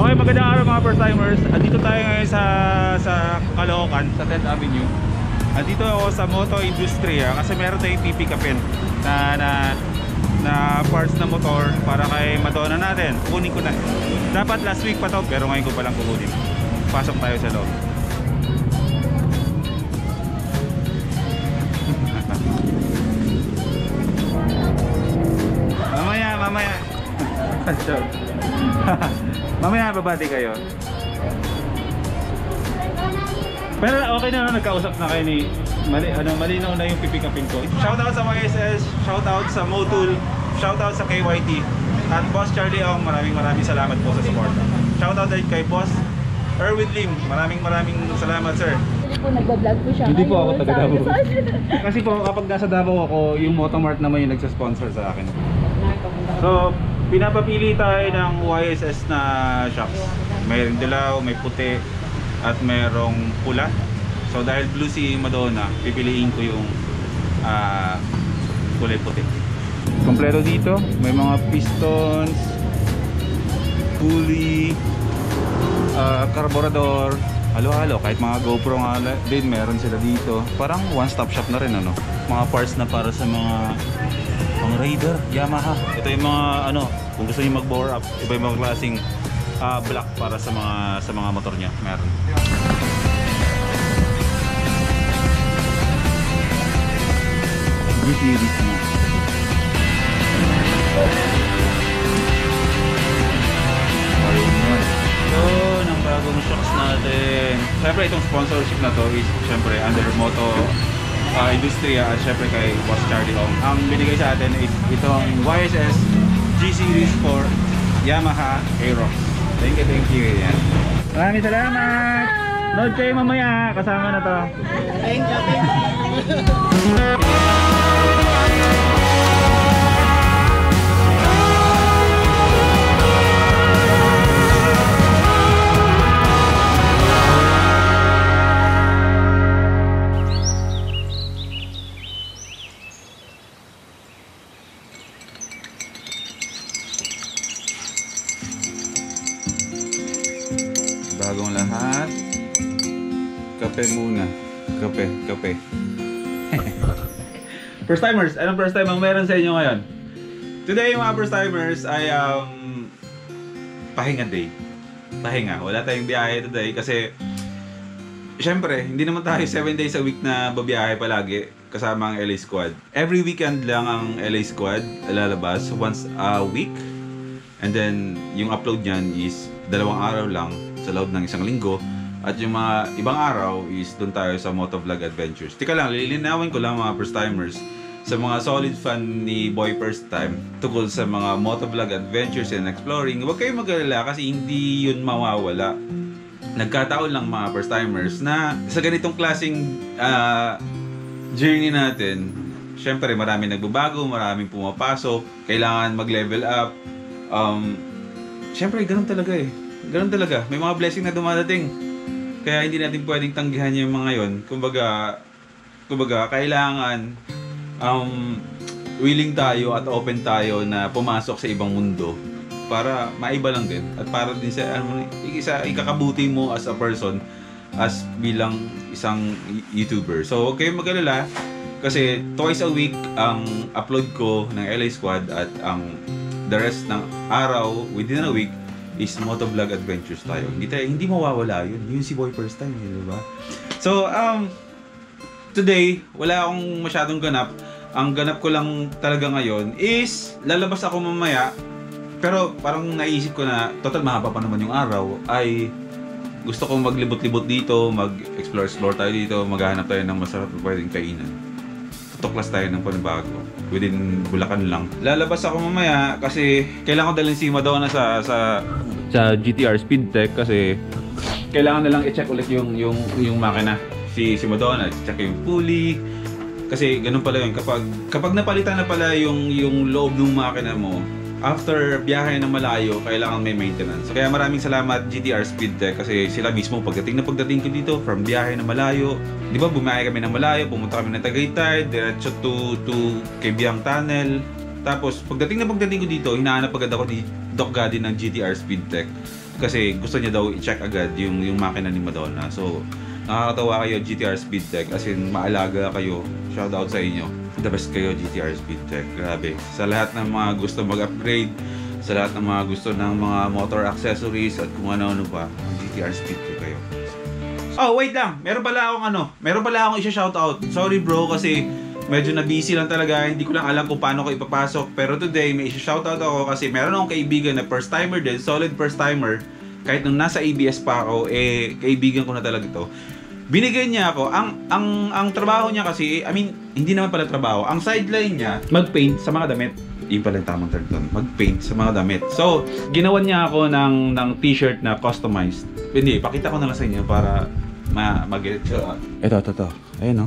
Okay, magandang araw mga first timers. Andito tayo ngayon sa Caloocan, sa 10th Avenue. Andito ako sa Moto Industria kasi meron tayong pipikapin na parts na motor para kay Madonna natin. Kukunin ko na. Dapat last week pa to pero ngayon ko palang kukunin. Pasok tayo sa loob. Mamaya. Mamaya babati kayo. Pero okay na, nagkausap na kayo ni malinaw na yung pipikapin ko. Shoutout sa YSS, shoutout sa Motul, shoutout sa KYT at Boss Charlie Ong, maraming salamat po sa support. Shoutout din kay Boss Erwin Lim, maraming salamat sir. Hindi po nagbablog po siya. Hindi po ako taga Davao. Kasi po kapag nasa Davao ako, yung Motomart naman yung nagsa-sponsor sa akin. So, pinapapili tayo ng YSS na shocks. Mayroong dilaw, may puti, at mayroong pula. So dahil blue si Madonna, pipiliin ko yung kulay puti. Kompleto dito, may mga pistons, pulley, carburetor, halo-halo. Kahit mga GoPro nga din, meron sila dito. Parang one-stop shop na rin, ano? Mga parts na para sa mga Raider, Yamaha. Ito yung mga kung gusto niyo mag-bore up, iba yung mga klaseng block para sa mga motor niya, meron. G-series na. So, ng bagong shocks natin. Siyempre itong sponsorship na to is siyempre under Moto Industria at syempre kay Boss Charlie Ong. Ang binigay sa atin is itong YSS G-Series for Yamaha Aerox. Thank you. Yan. Maraming salamat! Nood kayo mamaya, kasama na to. Thank you. Bagong lahat. Kape muna. Kape. First timers, anong first time ang meron sa inyo ngayon? Today mga first timers ay pahinga day. Pahinga. Wala tayong biyahe today kasi syempre, hindi naman tayo 7 days a week na babiyahe palagi kasama ang LA Squad. Every weekend lang ang LA Squad lalabas once a week. And then yung upload niyan is 2 araw lang sa loob ng 1 linggo. At yung mga ibang araw is doon tayo sa Motovlog Adventures. Tika lang, lilinawin ko lang mga first timers sa mga solid fan ni Boy First Time tungkol sa mga Motovlog Adventures and Exploring. Huwag kayong mag-alala kasi hindi yun mawawala. Nagkataon lang mga first timers na sa ganitong klaseng journey natin, syempre maraming nagbabago, maraming pumapasok, kailangan mag-level up. Syempre ganun talaga eh. Ganun talaga. May mga blessing na dumadating. Kaya hindi natin pwedeng tanggihan yung mga yon. Kumbaga kailangan willing tayo at open tayo na pumasok sa ibang mundo para maiba lang din at para din sa ikakabuti mo as a person, as bilang isang YouTuber. So huwag kayong mag-alala kasi twice a week ang upload ko ng LA Squad at ang the rest ng araw within a week is Motovlog Adventures tayo. Hindi mawawala yun. Yun si Boy First Time, di ba? So, today, wala akong masyadong ganap. Ang ganap ko lang talaga ngayon is lalabas ako mamaya. Pero parang naisip ko na, total mahaba pa naman yung araw, ay gusto kong maglibot-libot dito, mag-explore tayo dito, maghahanap tayo ng masarap na pwedeng kainan. Tutuklas tayo ng panibago. Within Bulacan lang. Lalabas ako mamaya kasi kailangan ko dalhin si Madonna sa GTR Speedtech kasi kailangan na lang i-check ulit yung makina. Si Madonna, check yung pulley. Kasi ganun pala yun, kapag napalitan na pala yung loob ng makina mo, after biyahe ng malayo, kailangan may maintenance. Kaya maraming salamat GTR Speedtech kasi sila mismo pagdating ko dito from biyahe ng malayo. Di ba bumiyahe kami ng malayo, pumunta kami ng Tagaytay, diretso to Kebyang Tunnel. Tapos pagdating ko dito, hinahanap agad ako ni Doc Gaddy ng GTR Speedtech. kasi gusto niya daw i-check agad yung makina ni Madonna. So, nakakatawa kayo GTR Speed Tech, as in maalaga kayo. Shoutout sa inyo. The best kayo GTR Speed Tech. Grabe. Sa lahat ng mga gusto mag-upgrade, sa lahat ng mga gusto ng mga motor accessories at kung ano-ano pa, GTR Speed Tech kayo. Oh, wait lang. Meron pala akong i-shoutout. Sorry bro kasi medyo na busy lang talaga. Hindi ko lang alam kung paano ko ipapasok. Pero today may i-shoutout ako kasi meron akong kaibigan na first timer din, solid first timer. Kahit nung nasa ABS pa ako, kaibigan ko na talaga ito. Binigyan niya ako, ang trabaho niya kasi, I mean, hindi naman pala trabaho. Ang sideline niya, mag-paint sa mga damit. Yung pala yung tamang term doon, mag-paint sa mga damit. So, ginawan niya ako ng t-shirt na customized. Hindi, pakita ko na lang sa inyo para mag-get. Ito. Ayun, no?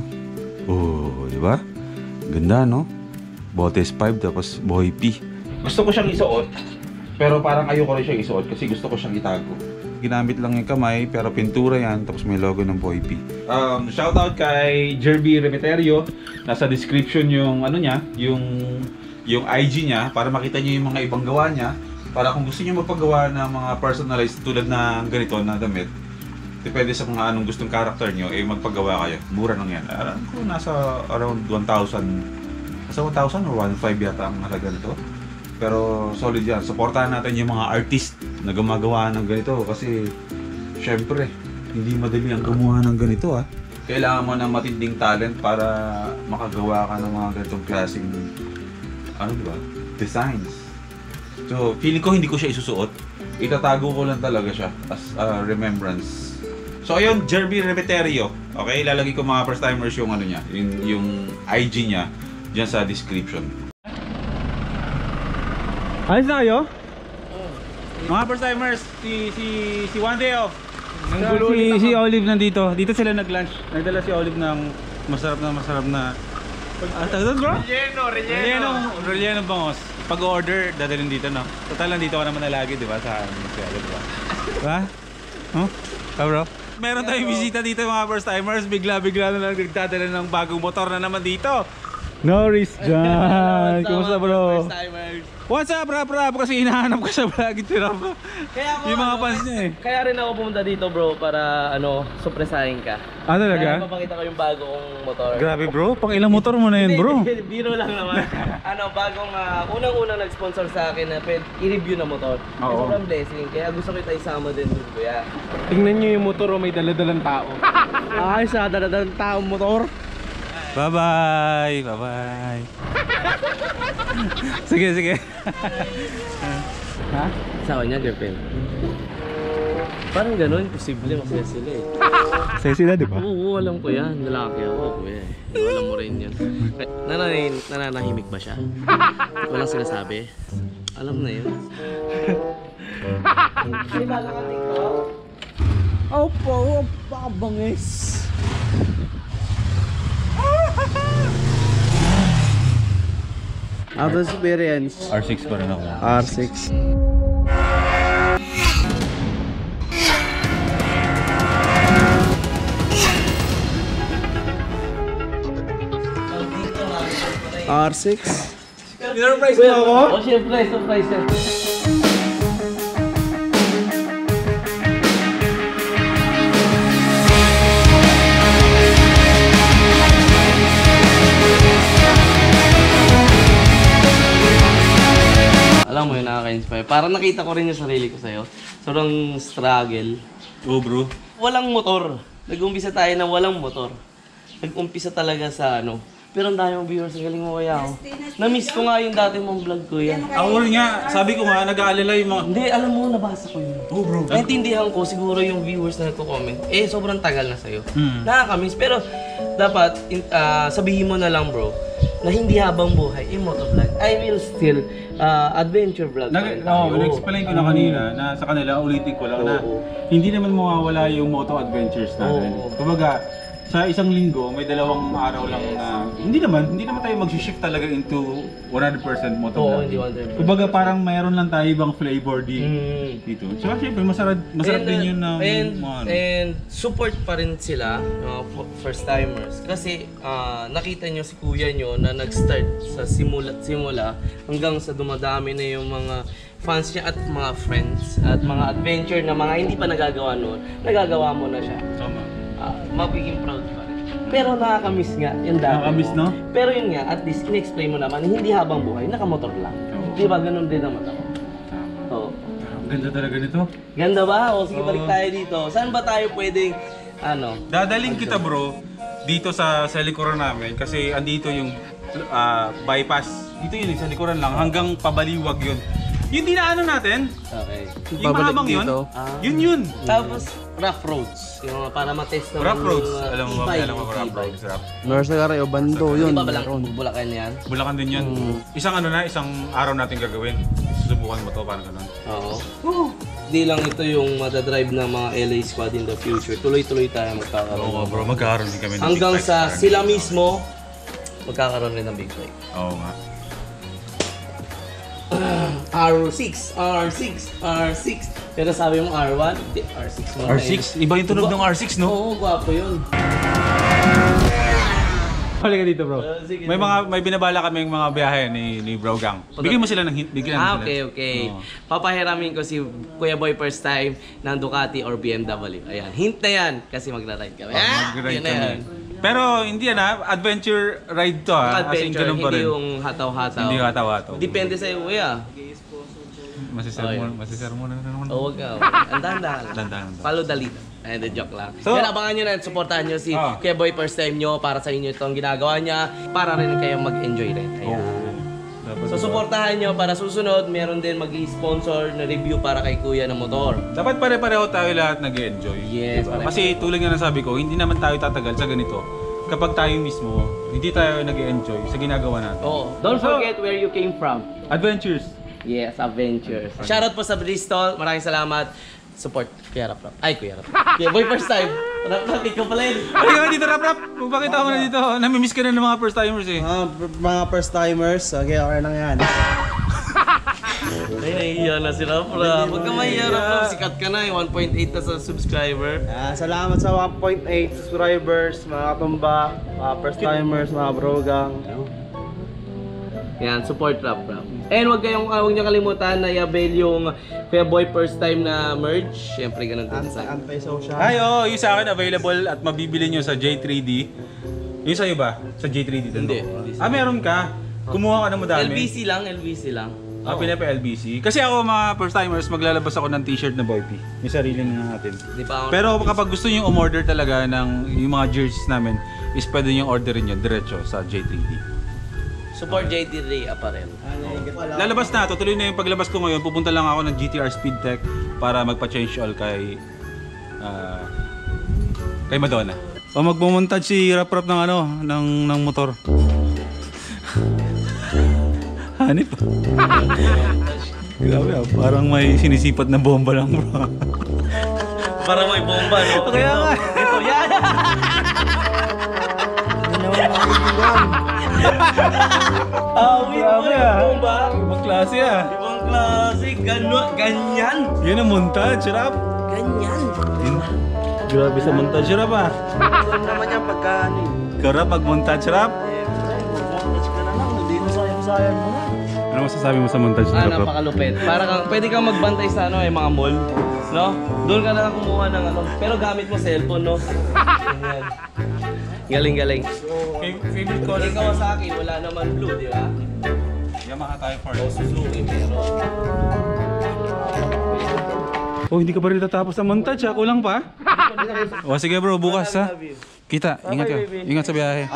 Oh, di ba? Ganda, no? Botes 5 tapos Boy P. Gusto ko siyang isuot, pero parang ayoko rin siyang isuot kasi gusto ko siyang itago. Ginamit lang yung kamay, pero pintura yan, tapos may logo ng Boy P. Shoutout kay Jerby Remeterio. Nasa description yung ano niya, yung IG niya, para makita niyo yung mga ibang gawa niya. Para kung gusto niyo magpagawa ng mga personalized tulad na ganito na damit, depende sa mga anong gustong character niyo, magpagawa kayo. Mura lang yan. Alam ko nasa around 1,000. Nasa 1,000 or 1,500 yata ang halaga nito. Pero solid yan. Supportahan natin yung mga artist na gumagawa ng ganito kasi syempre, hindi madali ang gumawa ng ganito Kailangan mo ng matinding talent para makagawa ka ng mga ganitong klaseng designs. So, feeling ko hindi ko siya isusuot. Itatago ko lang talaga siya as a remembrance. So, ayun, Jerby Remeterio. Okay, ilalagay ko mga first timers yung ano niya, yung IG niya diyan sa description. Ayos na kayo? Mga first timers, si One Day Off. Si Olive nandito. Dito sila nag-lunch. Nagdala si Olive ng masarap na tawag bro? Relleno bangos. Pag-order, dadalhin dito, no? Total, nandito ka naman na lagi, di ba? Sa Olive, di ba? Diba? Huh? Bro? Meron tayong bisita dito, mga first timers. Bigla-bigla na lang nagdadala ng bagong motor na naman dito. Norris John! Kumusta bro? First timers. What's up, rap? Kasi hinahanap ka sa vlog ito, rap. Yung mga fans niya Kaya rin ako pumunta dito bro para surpresahin ka. Ah, talaga? Kaya mapakita ko yung bagong motor. Grabe bro, pang ilang motor mo na yun bro? Biro lang naman. Bagong unang-unang nag-sponsor sa akin na i-review na motor. Oo. Sobrang blessing. Kaya gusto kita isama din dun kuya. Tingnan nyo yung motor may daladalang tao. Ayos daladalang tao motor. Bye-bye! Sige. Ha? Sa kanya, girlfriend. Parang gano'n, posible masaya sila Sa'yo sila, di ba? Oo, alam ko yan. Lalaki ako, kuya. Alam mo rin yun. Nananahimik ba siya? Walang sinasabi? Alam na yun. Opo, bangis. Out of experience. R6 pa rin ako. R6. R6. Surprise mo ako? Oh, surprise. Alam mo yun, nakaka-inspire. Parang nakita ko rin yung sarili ko sa'yo. Sobrang struggle. Oh bro. Walang motor. Nag-umpisa tayo na walang motor. Nag-umpisa talaga sa Pero ang dami mong viewers, ang galing mo kaya ako. Na-miss ko nga yung dati mong vlog ko yan. Ako rin nga, sabi ko nga, nag-aalala yung mga... Hindi, alam mo, nabasa ko yun. Oh bro. Naintindihan ko siguro yung viewers na nagko-comment. Sobrang tagal na sa'yo. Nakaka-miss. Pero dapat sabihin mo na lang bro, na hindi habang buhay, motovlog. I will still adventure vlog. Nag-explain ko na kanina na sa kanila, ulitin ko lang na hindi naman mawawala yung moto adventures natin. Kumbaga, sa isang linggo, may 2 araw lang na hindi naman tayo mag-shift talaga into 100% motovlog. Oo, hindi 100%. Kumbaga parang mayroon lang tayo ibang flavor dito. So syempre masarap din yun na and support pa rin sila, first timers. Kasi nakita nyo si kuya nyo na nag-start sa simula hanggang sa dumadami na yung mga fans niya at mga friends at mga adventure na mga hindi pa nagagawa noon, nagagawa mo na siya. Tama. Magiging proud pa rin. Pero nakakamiss nga yung dati. Nakakamiss, mo. no? Pero yun nga, at least in-explain mo naman, hindi habang buhay, nakamotor lang. Di ba? Ganun din naman ako. Oo. Ang ganda talaga nito. Ganda ba? O sige, balik tayo dito. Saan ba tayo pwedeng, Dadaling kita bro dito sa likuran namin kasi andito yung bypass. Dito yun sa likuran lang hanggang Pabaliwag yun. Yung dinaanan natin, Okay. yung mahabang yun, yun. Tapos, rough roads. Yung mga para matest naman Rough roads. yung, Alam mo ba, alam mo rough roads. Norsa Carreo, Bando, yun. Di ba balang Bulacan yan? Bulacan din yun. Isang isang araw natin gagawin. Susubukan mo to, parang ganun. Oo. Di lang ito yung madadrive ng mga LA squad in the future. Tuloy-tuloy tayo magkakaroon. Oo bro, magkakaroon din kami ng Hanggang big sa bike. sila mismo, magkakaroon rin ng big bike. Oo nga. R6, R6. Pero sabi mo R1, hindi, R6 mo na R6? Iba yung tunog ng R6, no? Oo, gwapo yun. Halika dito bro. Sige, May binabala kami yung mga biyahe ni Bro Gang. Bigyan mo sila ng hint. Bigyan mo sila. Okay. Oo. Papahiramin ko si Kuya Boy first time ng Ducati or BMW. Ayan, hint na yan kasi magra-ride kami. Mag-ride Yun na kami. yan. Pero hindi yan adventure ride to As in, Adventure, ganun pa hindi rin. yung hataw-hataw. Hindi hataw-hataw. Depende sa'yo, kuya. Masisir mo na naman. O, wag ka. Ang dahan-dahan. Dahan-dahan. Follow the lead. And the joke lang. So- Yan, abangan nyo na at supportahan nyo si Ah. Kuya Boy first time nyo para sa inyo itong ginagawa niya para rin kayo mag-enjoy rin. Ayan. So, supportahan nyo para susunod, meron din mag-sponsor na review para kay Kuya ng motor. Dapat pare-pareho tayo lahat nag-enjoy. Yes, Diba? pare-pareho. Kasi tulad nga nasabi ko, hindi naman tayo tatagal sa ganito kapag tayo mismo hindi tayo nag-enjoy sa ginagawa natin. Oh, don't forget where you came from. Adventures. Yes, adventures. Shoutout po sa Bristol. Maraming salamat. Support Kuya Rap Rap. Ay, Kuya Rap. Kuya Boy first time. Rap Rap, ikaw pala yun. Halika dito, Rap-Rap. Magpakita mo na dito. Namimiss ka na ng mga first timers eh. Mga first timers, okay lang yan. Ay, nahihiya na si Rap Rap. Huwag ka mahihiya, Rap Rap. Sikat ka na. 1.8 na sa subscriber. Salamat sa 1.8 subscribers, mga katumba, mga first timers, mga brogang. Yan, support Rap Rap. And huwag niyo kalimutan na i-avail yung Kuya Boy first time na merge. Siyempre, ganun din sa akin. Anti-social. Ay, oo. Yung sa akin available at mabibili nyo sa J3D. Yung sa'yo ba? Sa J3D din? Hindi. Meron ka. Kumuha ka ng madami. LBC lang. Pila pa LBC. Kasi ako mga first timers, maglalabas ako ng t-shirt na Boy P. May sarili na natin. Di pa ako Pero kapag gusto nyo umorder talaga ng yung mga jerseys namin, is pwede nyo orderin yun diretso sa J3D. support JD Apparel. Lalabas na, tutuloy na yung paglabas ko ngayon. Pupunta lang ako ng GTR Speed Tech para magpa-change oil kay Madonna. O magmumontage si Rap Rap ng motor. Hanip. Grabe parang may sinisipat na bomba lang bro. Para may bomba, no? Kaya nga. Ito, yan! Grabe bomba. Ibang klase Ibang klase, ganyan. Yan ang montage, Rap. Ganyan. Grabe sa montage, Rap Alam naman yan pagka ano eh. Kara mag-montage, Rap. Montage ka na lang, hindi mo sayang mo na. Ano masasabi mo sa montage, Rap? Napakalupit. Pwede kang magbantay sa mga mall. No? Doon ka lang kumuha ng pero gamit mo cellphone, no? Ganyan. Galing. Favorite Kung color ikaw sa akin, wala naman blue, di ba? Yamaha tayo for Suzuki meron. Oh, hindi ka pa rin tatapos sa montage, ha? Kulang pa? O, sige bro, bukas ha. Kita, ingat ka. Ingat sa biyahe.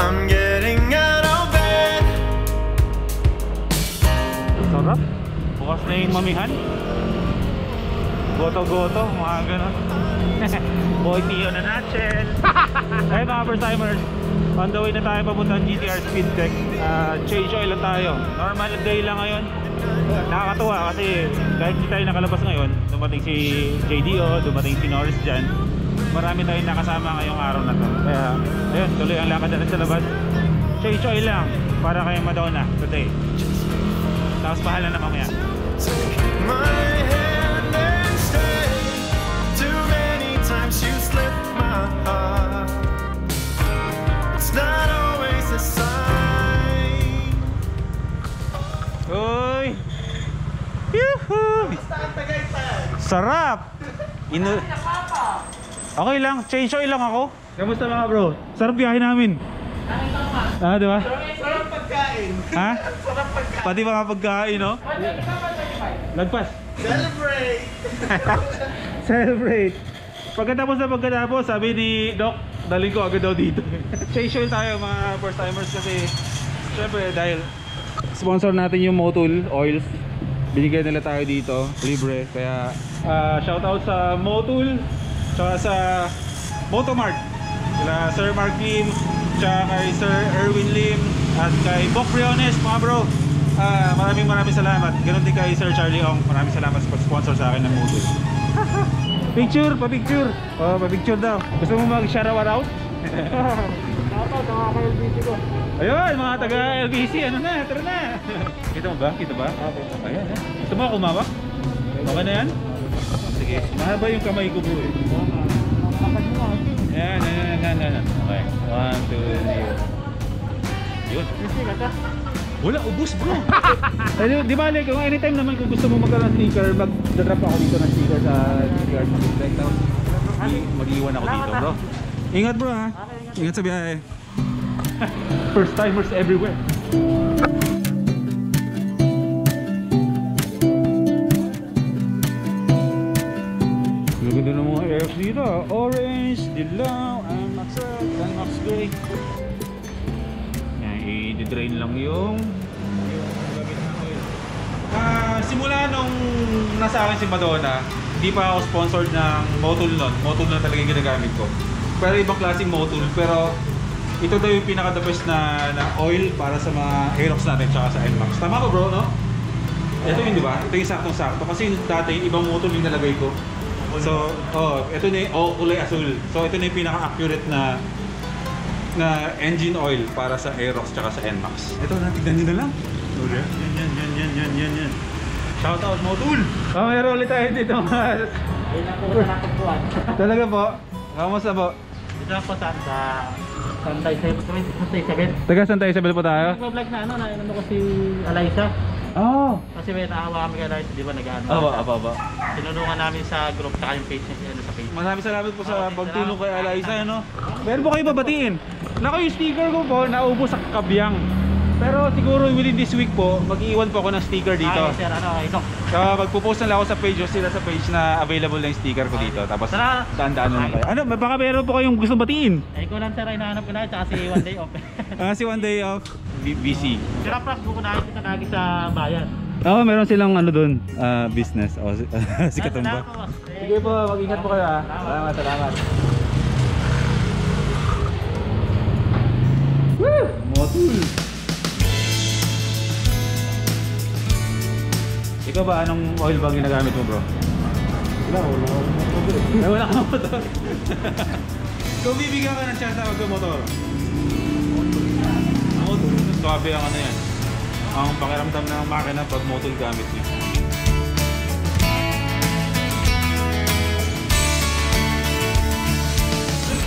I'm getting out of bed. Sarap. Bukas na yung mamihan. Goto-goto, mga ganon. Boy Tio na natin. Ay mga first timers, on the way na tayo papuntang GTR Speed Tech. Change oil lang tayo. Normal day lang ngayon. Nakakatuwa kasi dahil hindi tayo nakalabas ngayon, dumating si JDO, dumating si Norris dyan. marami tayong nakasama ngayong araw na to. Kaya ayun, tuloy ang lakad natin sa labas. Choy lang para kay Madonna today. Tapos bahala na mamaya. My hand and stay. Too many times you slipped my heart. It's not always a sign. Uy! Yuhu! Sarap! Okay lang, choy lang ako. Kamusta mga bro? Sarap biyahe namin. Ah, di ba? Sarap pagkain. Ha? Sarap pagkain. Pati mga pagkain, no? Lagpas. Celebrate! Celebrate. Pagkatapos, sabi ni Doc, dalhin ko agad daw dito. Choy tayo mga first timers kasi syempre dahil sponsor natin yung Motul Oils. Binigyan nila tayo dito, libre. Kaya shout out sa Motul, tsaka sa Motomart. Kila Sir Mark Lim, tsaka kay Sir Erwin Lim, at kay Bok Briones, mga bro. Maraming salamat. Ganon din kay Sir Charlie Ong. Maraming salamat sa pag-sponsor sa akin ng Motul. Picture, pa-picture. Oh, pa-picture daw. Gusto mo mag-shoutout? Dapat, nakaka-LBC ko. Ayun, mga taga-LBC, ano na, tara na. Kita mo ba? Kita ba? Okay. Ayan, eh. Gusto mo kumawak? Okay na yan? Sige, mahaba yung kamay ko bro eh. Ayan. Okay, 1, 2, 3. Yun. Wala, ubus bro. Ayun, di balik, kung anytime naman kung gusto mo magkaroon ng sticker, mag-drop ako dito ng sticker sa CR Mag-like tapos mag-iwan ako dito bro. Ingat bro ha. Ingat sa biyahe. First timers everywhere. Ganda ng mga aircraft dito. Orange, dilaw, Max Red, Max Gray. Yan, i-drain lang yung gamit ng oil. Simula nung nasa akin si Madonna, hindi pa ako sponsored ng Motul nun. Motul na talaga yung ginagamit ko. Pero ibang klaseng Motul. Pero ito daw yung pinaka-the best na oil para sa mga Aerox natin tsaka sa NMAX. Tama ba bro, no? Ito yun, di ba? Ito yung saktong-sakto. Kasi dati yung ibang Motul yung nalagay ko. So, ito na yung kulay asul. So, ito na yung pinaka-accurate na engine oil para sa Aerox tsaka sa NMAX. Ito, natignan nyo na lang. Yan. Shout out Motul! Meron ulit tayo dito mga... Talaga po? Kamusta po? Dito ako sa Santay 7. Taga Santay 7 po tayo? Nag-vlog na ano ko si Alaysa. Oo! Kasi may naawa kami kay Alaysa, di ba nag-ano? Aba. Tinulungan namin sa group, saka yung page niya sa page. Maraming salamat po sa pagtulong kay Alaysa, no? Meron po kayo babatiin. Naku, yung sticker ko po, naubos sa Kabyang. Pero siguro within this week po, mag-iwan po ako ng sticker dito. Sir, ito. Magpo-post na lang ako sa page, sila sa page na available na yung sticker ko dito. Tapos daan-daan na kayo. Ano, baka meron po kayong gusto batiin? Ko lang sir, ay nahanap ko na, tsaka si One Day Off. Si One Day Off, BC. Sira prank ko na kita lagi sa bayan. Oo, meron silang ano doon, business. Si Katumba. Sige po, mag-ingat po kayo ha. Salamat. Woo! Motul! Ikaw ba, anong oil ba ginagamit mo bro? Wala kang motor. Kung bibigyan ka ng chance na magkamotor, motor, swabe ang ano yan. Ang pakiramdam ng makina pag motor gamit niya.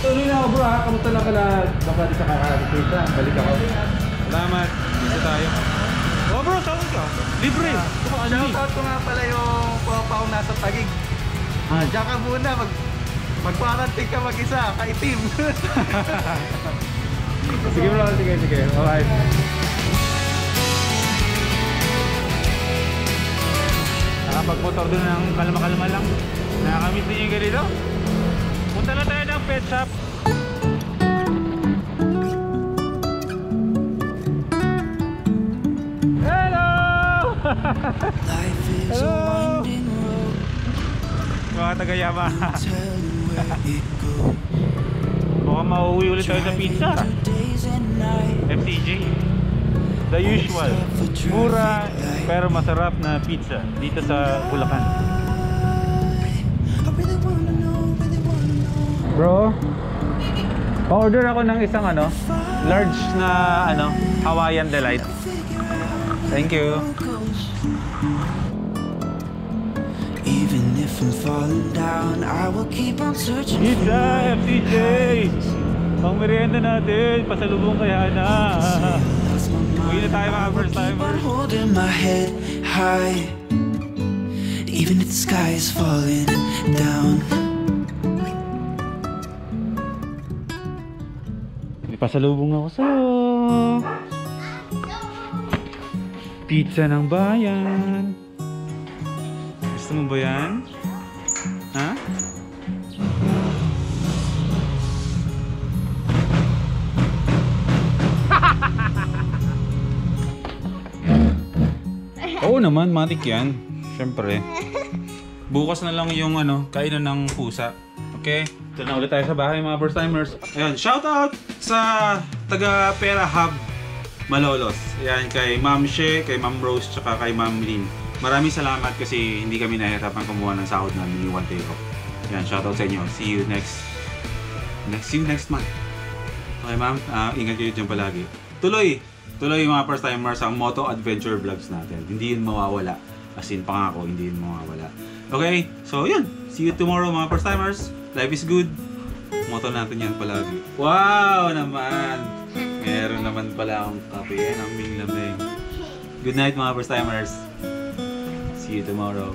Tuloy na ako bro ha, kamusta lang ka na baka di sa kakakita, balik ako. Salamat, dito tayo. Oh bro, saan ka? Libre! Shoutout ko nga pala yung papaw nasa Tagig. Diyan ka muna, mag-quarantine ka mag-isa, kaitim. Sige bro, sige. Alright. Nakapag-motor doon ng kalma-kalma lang. Nakakamit din yung ganito. Punta na tayo ng pet shop. Hello! Hello! Mga taga-Yamaha. Mukhang mauwi ulit tayo sa pizza. FCJ. The usual. Mura pero masarap na pizza dito sa Bulacan. Bro, pa-order ako ng isang large na Hawaiian Delight. Thank you. Even if I'm falling down, I will keep on searching for Pizza, FTJ! Pang merienda natin, pasalubong kay Hana. Uwi na tayo mga first keep on timers. holding my head high, even if the sky is falling down. May pasalubong ako sa'yo. Pizza ng bayan. Gusto mo ba yan? Ha? Oo naman, matik yan. Siyempre. Bukas na lang yung kainan ng pusa. Okay? Ito na ulit tayo sa bahay mga first timers. Ayan, shoutout sa taga Pera Hub Malolos. Ayan, kay Ma'am She, kay Ma'am Rose, tsaka kay Ma'am Lynn. Maraming salamat kasi hindi kami nahihirapan kumuha ng sahod namin yung one day off. Ayan, shoutout sa inyo. See you next month. Okay ma'am, ingat kayo dyan palagi. Tuloy mga first timers ang Moto Adventure Vlogs natin. Hindi yun mawawala. As in, pangako, hindi yun mawawala. Okay, so yun. See you tomorrow mga first timers. Life is good. Moto natin yan palagi. Wow naman! Meron naman pala akong kape. Yan ang lamig. Good night mga first timers. See you tomorrow.